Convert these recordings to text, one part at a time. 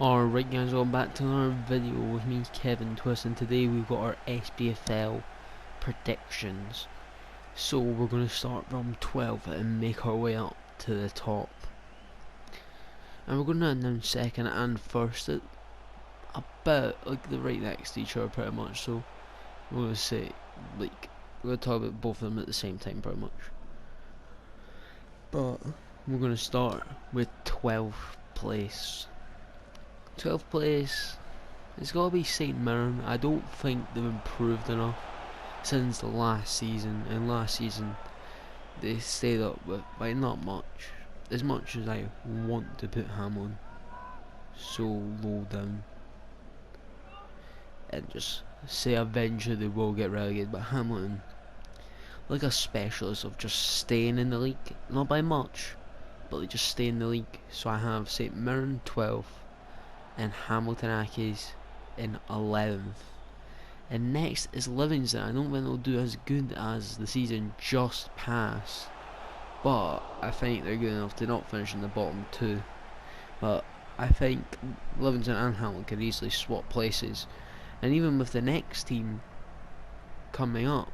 Alright guys, welcome back to another video with me, Kevin Twist, and today we've got our Spfl predictions. So we're going to start from 12 and make our way up to the top. And we're going to announce second and first at about like the right next to each other pretty much. So we're going to say, like, we're going to talk about both of them at the same time pretty much. But we're going to start with 12th place. 12th place, it's got to be St Mirren. I don't think they've improved enough since the last season, and last season they stayed up with by not much, as much as I want to put Hamilton so low down and just say eventually they will get relegated, but Hamilton, like a specialist of just staying in the league, not by much, but they just stay in the league. So I have St Mirren 12th and Hamilton Accies in 11th. And next is Livingston. I don't think they'll do as good as the season just passed, but I think they're good enough to not finish in the bottom two. But I think Livingston and Hamilton can easily swap places. And even with the next team coming up,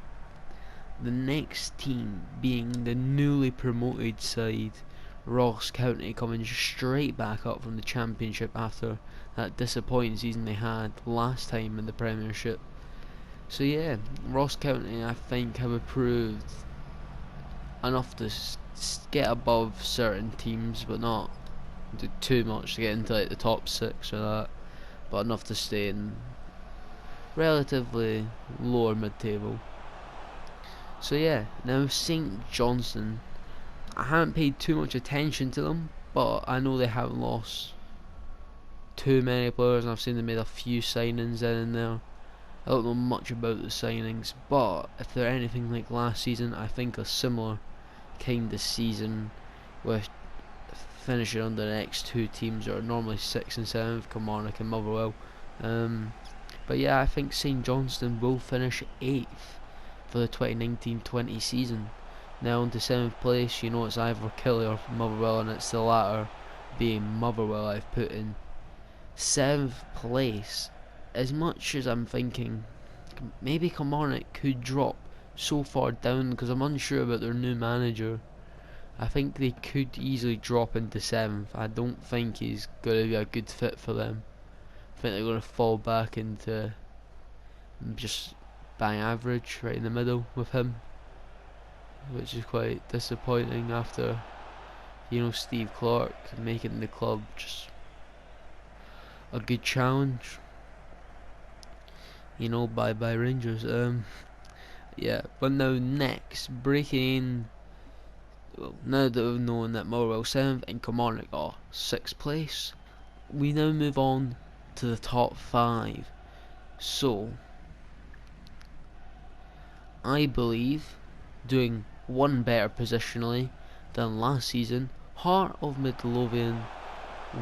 the next team being the newly promoted side, Ross County, coming straight back up from the Championship after that disappointing season they had last time in the Premiership. So yeah, Ross County I think have improved enough to get above certain teams, but not do too much to get into like the top 6 or that, but enough to stay in relatively lower mid-table. So yeah, now St Johnstone, I haven't paid too much attention to them, but I know they haven't lost too many players, and I've seen they made a few signings in there. I don't know much about the signings, but if they're anything like last season, I think a similar kind of season with finishing under the next two teams that are normally 6th and 7th, Kilmarnock and Motherwell. But yeah, I think St Johnstone will finish 8th for the 2019-20 season. Now on to 7th place, you know it's either Killie or Motherwell, and it's the latter being Motherwell I've put in 7th place. As much as I'm thinking maybe Kilmarnock could drop so far down because I'm unsure about their new manager, I think they could easily drop into 7th. I don't think he's going to be a good fit for them. I think they're going to fall back into just bang average right in the middle with him, which is quite disappointing after, you know, Steve Clark making the club just a good challenge. You know, bye bye Rangers. Yeah, but now next, breaking in, well, now that we've known that Motherwell 7th and Kilmarnock are 6th place, we now move on to the top 5. So I believe, doing one better positionally than last season, Heart of Midlothian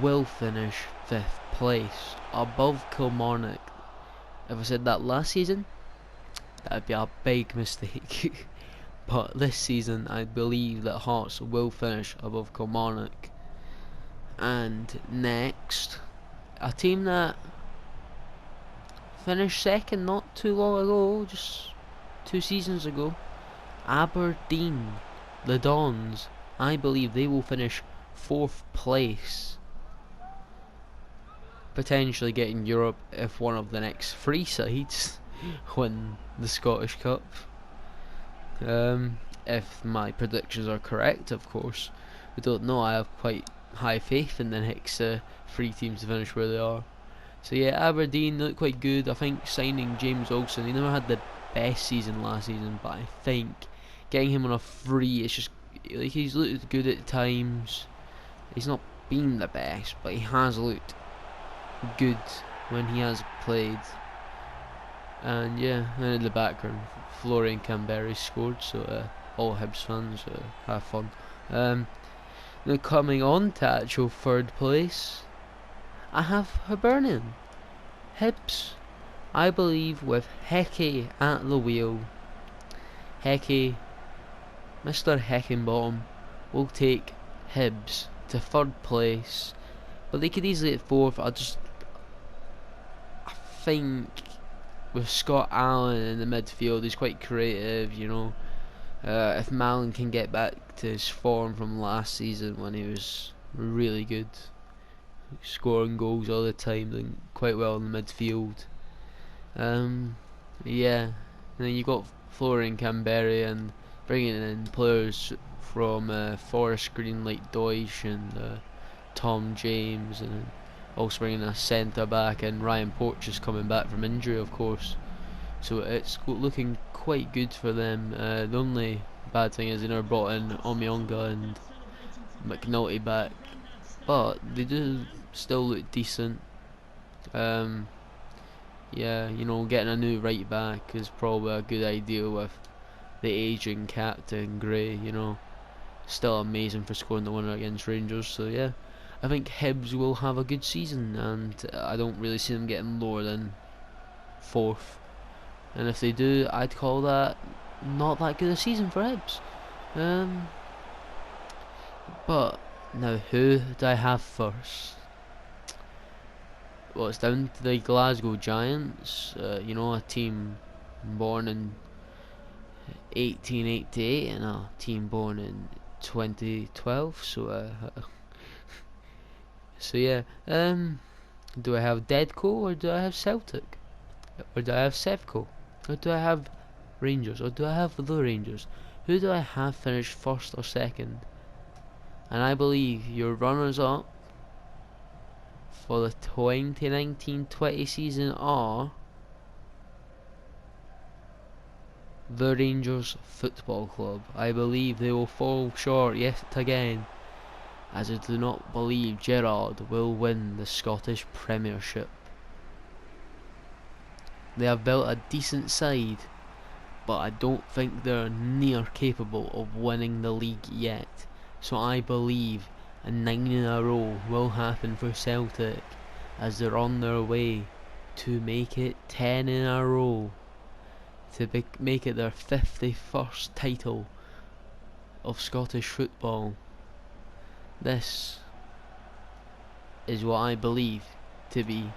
will finish 5th place, above Kilmarnock. If I said that last season, that would be a big mistake. But this season, I believe that Hearts will finish above Kilmarnock. And next, a team that finished second not too long ago, just 2 seasons ago, Aberdeen, the Dons. I believe they will finish 4th place, potentially getting Europe if one of the next 3 sides win the Scottish Cup. If my predictions are correct, of course. We don't know. I have quite high faith in the next 3 teams to finish where they are. So yeah, Aberdeen look quite good. I think signing James Olsen, he never had the best season last season, but I think getting him on a free, it's just like he's looked good at times. He's not been the best, but he has looked good when he has played. And yeah, and in the background, Florian Canberry scored, so all Hibs fans have fun. Now coming on to actual 3rd place, I have Hibernian. Hibs, I believe, with Hecky at the wheel. Hecky, Mr. Heckingbottom, will take Hibs to 3rd place but they could easily get fourth. I think with Scott Allen in the midfield, he's quite creative, you know. If Malin can get back to his form from last season when he was really good, scoring goals all the time, doing quite well in the midfield. Yeah, and then you got Florian Canberra and bringing in players from Forest Green like Deutsch and Tom James, and also bringing a centre back, and Ryan Porch is coming back from injury, of course. So it's looking quite good for them. The only bad thing is they never brought in Omyonga and McNulty back, but they do still look decent. Yeah, you know, getting a new right back is probably a good idea with the aging captain Gray, you know. Still amazing for scoring the winner against Rangers, so yeah. I think Hibs will have a good season, and I don't really see them getting lower than 4th. And if they do, I'd call that not that good a season for Hibs. But now, who do I have first? Well, it's down to the Glasgow Giants. You know, a team born in 1888 and a team born in 2012. So yeah. Do I have Deadco or do I have Celtic? Or do I have Sevco? Or do I have Rangers? Or do I have the Rangers? Who do I have finished first or second? And I believe your runners up for the 2019-20 season are the Rangers Football Club. I believe they will fall short yet again, as I do not believe Gerrard will win the Scottish Premiership. They have built a decent side, but I don't think they're near capable of winning the league yet. So I believe a 9 in a row will happen for Celtic, as they're on their way to make it 10 in a row, to make it their 51st title of Scottish football. This is what I believe to be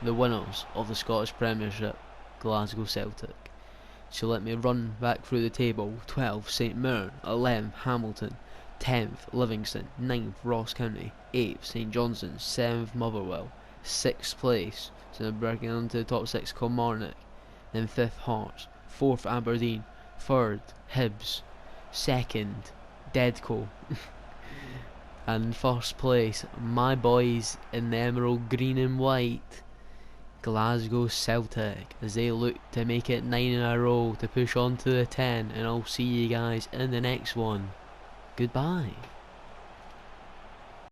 the winners of the Scottish Premiership, Glasgow Celtic. So let me run back through the table. 12th St Mirren, 11th Hamilton, 10th Livingston, 9th Ross County, 8th St Johnstone, 7th Motherwell, 6th place, so now breaking into the top 6, Kilmarnock, then 5th Hearts, 4th Aberdeen, 3rd Hibs, 2nd Deadco, and 1st place, my boys in the emerald green and white, Glasgow Celtic, as they look to make it 9 in a row to push on to the 10, and I'll see you guys in the next one. Goodbye.